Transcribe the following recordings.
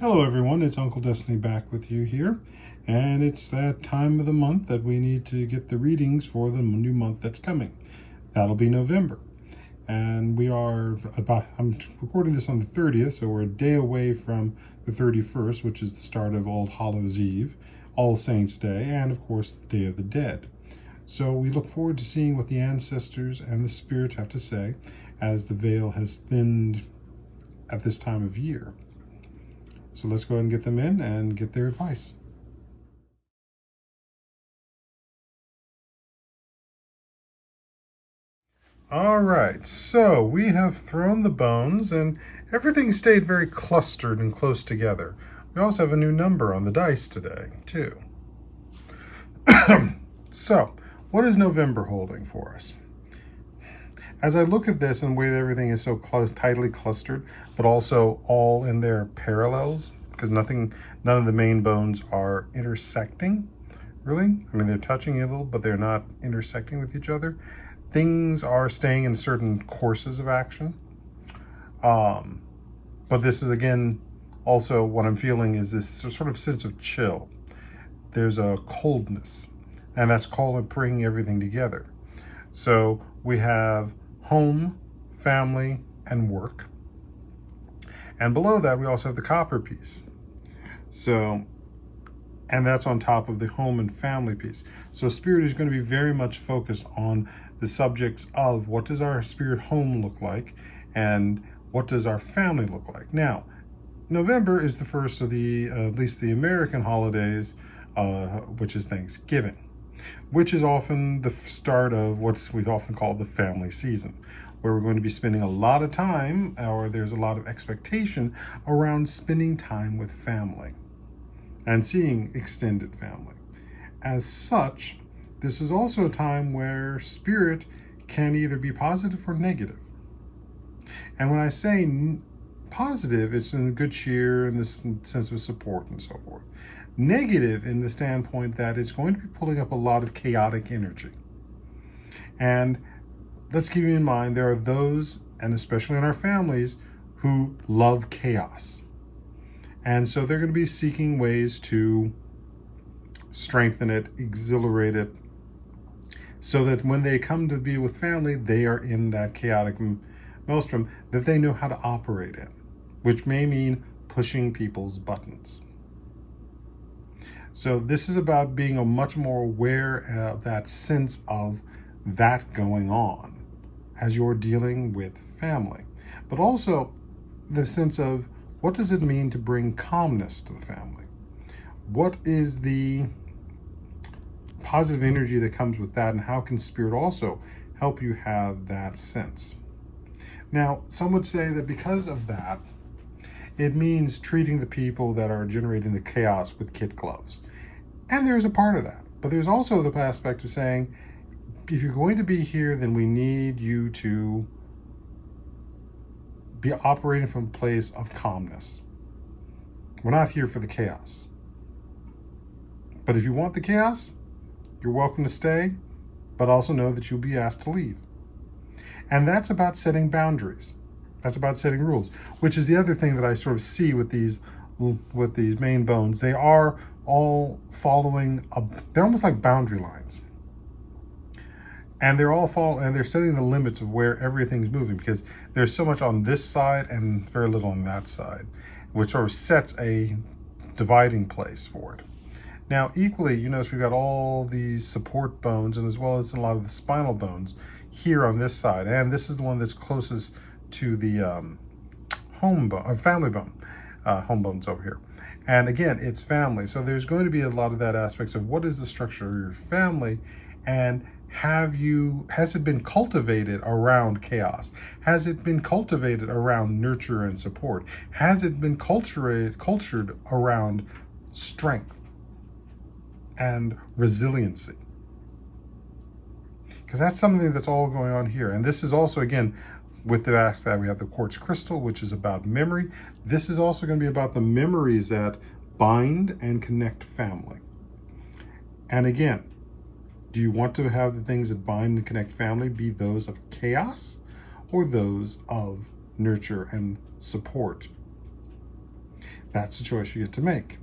Hello everyone, it's UnkleDestiny back with you here, and it's that time of the month that we need to get the readings for the new month that's coming. That'll be November, and I'm recording this on the 30th, so we're a day away from the 31st, which is the start of All Hallows Eve, All Saints Day, and of course the Day of the Dead. So we look forward to seeing what the ancestors and the spirits have to say as the veil has thinned at this time of year. So let's go ahead and get them in and get their advice. All right, so we have thrown the bones and everything stayed very clustered and close together. We also have a new number on the dice today, too. So, what is November holding for us? As I look at this and the way that everything is so tightly clustered, but also all in their parallels, because none of the main bones are intersecting, really. I mean, they're touching a little, but they're not intersecting with each other. Things are staying in certain courses of action. But this is, again, also what I'm feeling is this sort of sense of chill. There's a coldness, and that's called bringing everything together. So we have home, family, and work. And below that, we also have the copper piece. So, and that's on top of the home and family piece. So spirit is going to be very much focused on the subjects of what does our spirit home look like and what does our family look like. Now, November is the first of the, at least the American holidays, which is Thanksgiving, which is often the start of what we often call the family season, where we're going to be spending a lot of time, or there's a lot of expectation around spending time with family and seeing extended family. As such, this is also a time where spirit can either be positive or negative. And when I say positive, it's in good cheer and this sense of support and so forth. Negative in the standpoint that it's going to be pulling up a lot of chaotic energy. And let's keep in mind, there are those, and especially in our families, who love chaos. And so they're going to be seeking ways to strengthen it, exhilarate it, so that when they come to be with family, they are in that chaotic maelstrom that they know how to operate in, which may mean pushing people's buttons. So this is about being much more aware of that sense of that going on as you're dealing with family, but also the sense of what does it mean to bring calmness to the family? What is the positive energy that comes with that, and how can spirit also help you have that sense? Now, some would say that because of that, it means treating the people that are generating the chaos with kid gloves. And there's a part of that. But there's also the aspect of saying, if you're going to be here, then we need you to be operating from a place of calmness. We're not here for the chaos. But if you want the chaos, you're welcome to stay, but also know that you'll be asked to leave. And that's about setting boundaries. That's about setting rules, which is the other thing that I sort of see with these main bones. They are all following they're almost like boundary lines. And they're setting the limits of where everything's moving, because there's so much on this side and very little on that side, which sort of sets a dividing place for it. Now, equally, you notice we've got all these support bones, and as well as a lot of the spinal bones here on this side. And this is the one that's closest to the family bone, home bones over here. And again, it's family. So there's going to be a lot of that aspect of what is the structure of your family, and has it been cultivated around chaos? Has it been cultivated around nurture and support? Has it been cultured around strength and resiliency? Because that's something that's all going on here. And this is also, again, with the fact that we have the quartz crystal, which is about memory. This is also going to be about the memories that bind and connect family. And again, do you want to have the things that bind and connect family be those of chaos or those of nurture and support? That's the choice you get to make.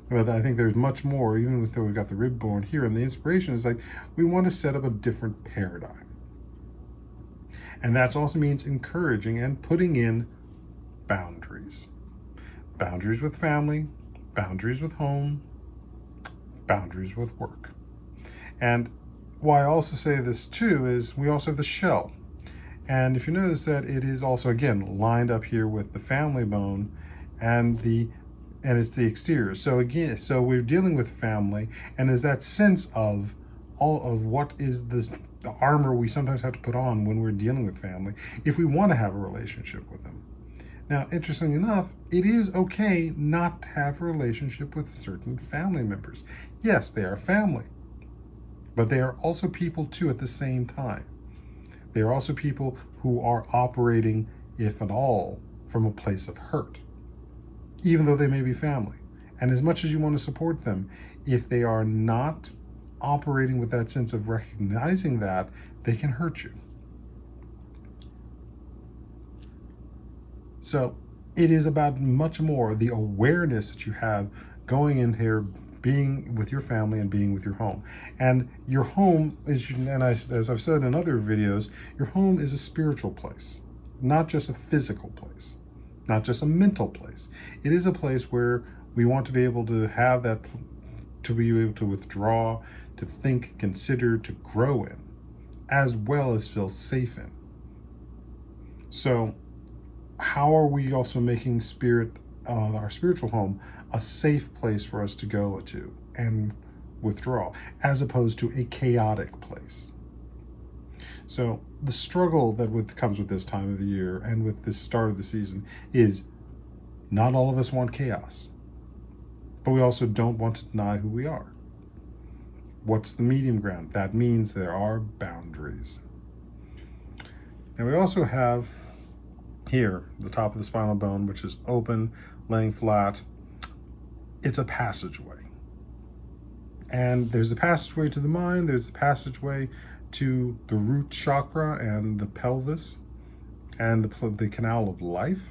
But I think there's much more, even though we've got the rib bone here, and the inspiration is like, we want to set up a different paradigm. And that also means encouraging and putting in boundaries. Boundaries with family, boundaries with home, boundaries with work. And why I also say this too is we also have the shell. And if you notice that it is also, again, lined up here with the family bone and it's the exterior. So again, so we're dealing with family, and there's that sense of all of what is the armor we sometimes have to put on when we're dealing with family if we want to have a relationship with them. Now, interestingly enough, it is okay not to have a relationship with certain family members. Yes, they are family, but they are also people too at the same time. They are also people who are operating, if at all, from a place of hurt, even though they may be family. And as much as you want to support them, if they are not operating with that sense of recognizing that, they can hurt you. So it is about much more the awareness that you have going in here, being with your family and being with your home. And your home is, as I've said in other videos, your home is a spiritual place, not just a physical place, not just a mental place. It is a place where we want to be able to have that, to be able to withdraw, to think, consider, to grow in, as well as feel safe in. So how are we also making our spiritual home a safe place for us to go to and withdraw, as opposed to a chaotic place? So the struggle that comes with this time of the year and with this start of the season is not all of us want chaos, but we also don't want to deny who we are. What's the medium ground? That means there are boundaries. And we also have here, the top of the spinal bone, which is open, laying flat. It's a passageway. And there's a passageway to the mind, there's the passageway to the root chakra and the pelvis and the canal of life.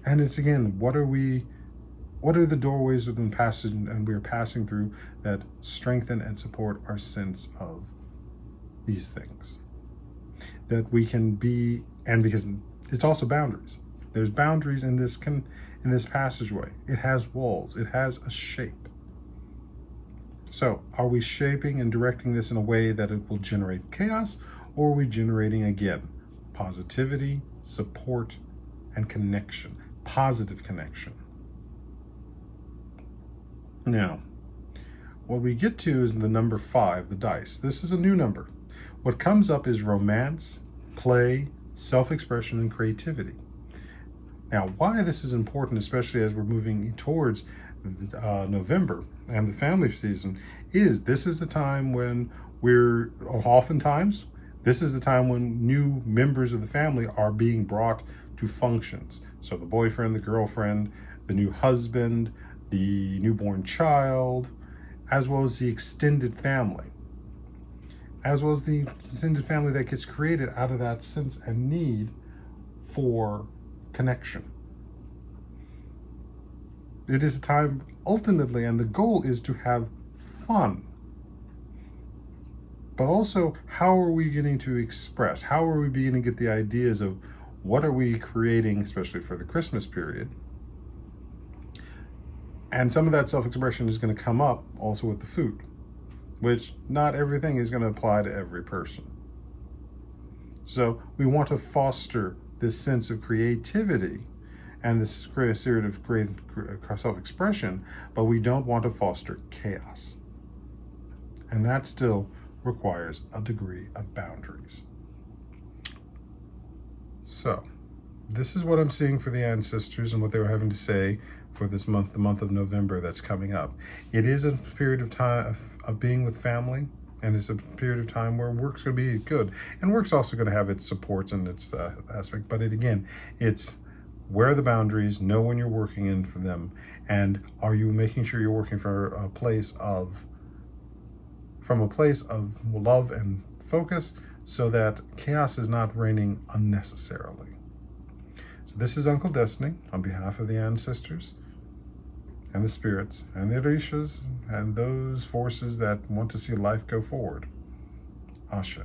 And it's, again, what are the doorways within passage and we're passing through that strengthen and support our sense of these things? That we can be, and because it's also boundaries. There's boundaries in this passageway. It has walls. It has a shape. So are we shaping and directing this in a way that it will generate chaos, or are we generating, again, positivity, support, and connection, positive connection? Now, what we get to is the number 5, the dice. This is a new number. What comes up is romance, play, self-expression, and creativity. Now, why this is important, especially as we're moving towards November and the family season, is this is the time when this is the time when new members of the family are being brought to functions. So the boyfriend, the girlfriend, the new husband, the newborn child, as well as the extended family. As well as the extended family that gets created out of that sense and need for connection. It is a time, ultimately, and the goal is to have fun. But also, how are we getting to express? How are we beginning to get the ideas of what are we creating, especially for the Christmas period? And some of that self-expression is going to come up also with the food, which not everything is going to apply to every person. So we want to foster this sense of creativity and this spirit of great self-expression, but we don't want to foster chaos. And that still requires a degree of boundaries. So this is what I'm seeing for the ancestors and what they were having to say for this month, the month of November that's coming up. It is a period of time of being with family, and it's a period of time where work's going to be good. And work's also going to have its supports and its aspect, but it's where are the boundaries, know when you're working in for them, and are you making sure you're working from a place of love and focus so that chaos is not reigning unnecessarily. So this is Uncle Destiny on behalf of the ancestors and the spirits and the Orishas and those forces that want to see life go forward. Ashe.